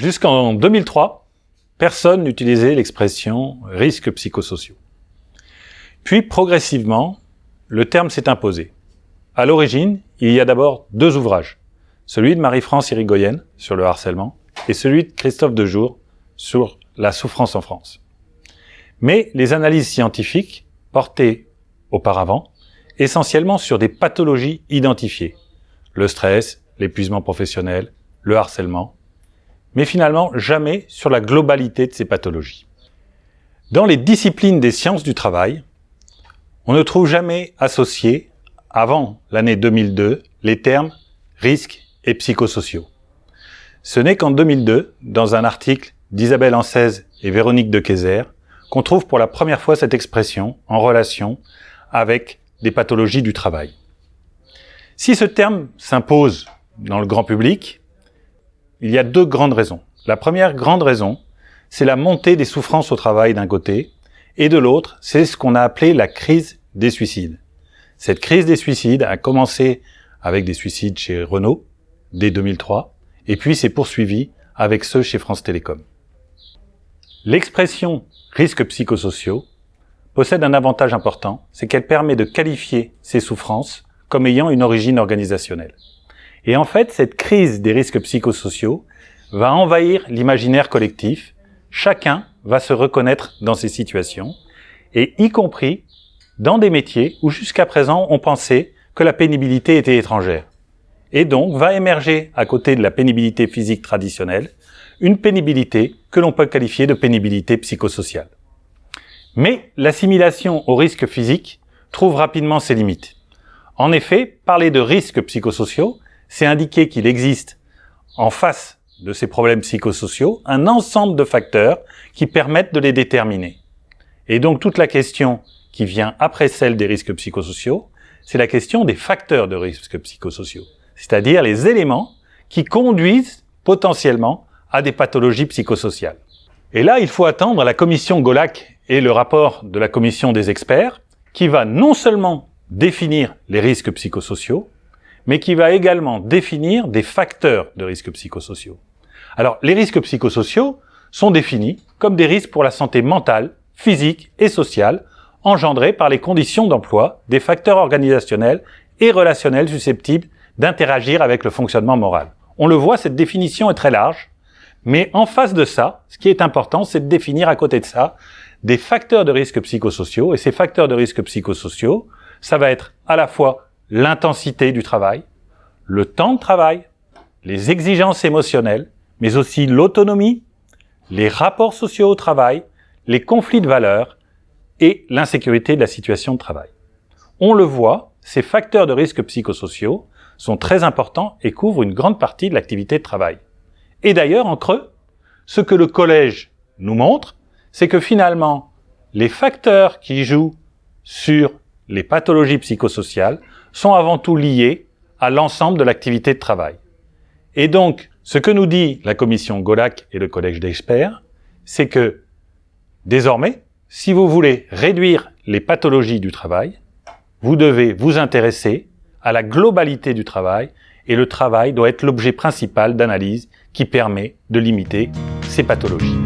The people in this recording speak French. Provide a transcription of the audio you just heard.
Jusqu'en 2003, personne n'utilisait l'expression « risques psychosociaux ». Puis, progressivement, le terme s'est imposé. À l'origine, il y a d'abord deux ouvrages, celui de Marie-France Irigoyen sur le harcèlement et celui de Christophe Dejour sur la souffrance en France. Mais les analyses scientifiques portaient auparavant essentiellement sur des pathologies identifiées, le stress, l'épuisement professionnel, le harcèlement, mais finalement jamais sur la globalité de ces pathologies. Dans les disciplines des sciences du travail, on ne trouve jamais associé, avant l'année 2002, les termes risques et psychosociaux. Ce n'est qu'en 2002, dans un article d'Isabelle Ansez et Véronique de Keyser, qu'on trouve pour la première fois cette expression en relation avec des pathologies du travail. Si ce terme s'impose dans le grand public, il y a deux grandes raisons. La première grande raison, c'est la montée des souffrances au travail d'un côté, et de l'autre, c'est ce qu'on a appelé la crise des suicides. Cette crise des suicides a commencé avec des suicides chez Renault, dès 2003, et puis s'est poursuivie avec ceux chez France Télécom. L'expression « risques psychosociaux » possède un avantage important, c'est qu'elle permet de qualifier ces souffrances comme ayant une origine organisationnelle. Et en fait, cette crise des risques psychosociaux va envahir l'imaginaire collectif. Chacun va se reconnaître dans ces situations, et y compris dans des métiers où jusqu'à présent on pensait que la pénibilité était étrangère. Et donc va émerger, à côté de la pénibilité physique traditionnelle, une pénibilité que l'on peut qualifier de pénibilité psychosociale. Mais l'assimilation au risque physique trouve rapidement ses limites. En effet, parler de risques psychosociaux, c'est indiquer qu'il existe, en face de ces problèmes psychosociaux, un ensemble de facteurs qui permettent de les déterminer. Et donc toute la question qui vient après celle des risques psychosociaux, c'est la question des facteurs de risques psychosociaux, c'est-à-dire les éléments qui conduisent potentiellement à des pathologies psychosociales. Et là, il faut attendre la commission Golac et le rapport de la commission des experts, qui va non seulement définir les risques psychosociaux, mais qui va également définir des facteurs de risques psychosociaux. Alors, les risques psychosociaux sont définis comme des risques pour la santé mentale, physique et sociale, engendrés par les conditions d'emploi des facteurs organisationnels et relationnels susceptibles d'interagir avec le fonctionnement moral. On le voit, cette définition est très large, mais en face de ça, ce qui est important, c'est de définir à côté de ça des facteurs de risques psychosociaux, et ces facteurs de risques psychosociaux, ça va être à la fois l'intensité du travail, le temps de travail, les exigences émotionnelles, mais aussi l'autonomie, les rapports sociaux au travail, les conflits de valeurs et l'insécurité de la situation de travail. On le voit, ces facteurs de risques psychosociaux sont très importants et couvrent une grande partie de l'activité de travail. Et d'ailleurs, en creux, ce que le collège nous montre, c'est que finalement, les facteurs qui jouent sur les pathologies psychosociales sont avant tout liés à l'ensemble de l'activité de travail. Et donc, ce que nous dit la commission Golac et le collège d'experts, c'est que, désormais, si vous voulez réduire les pathologies du travail, vous devez vous intéresser à la globalité du travail, et le travail doit être l'objet principal d'analyse qui permet de limiter ces pathologies.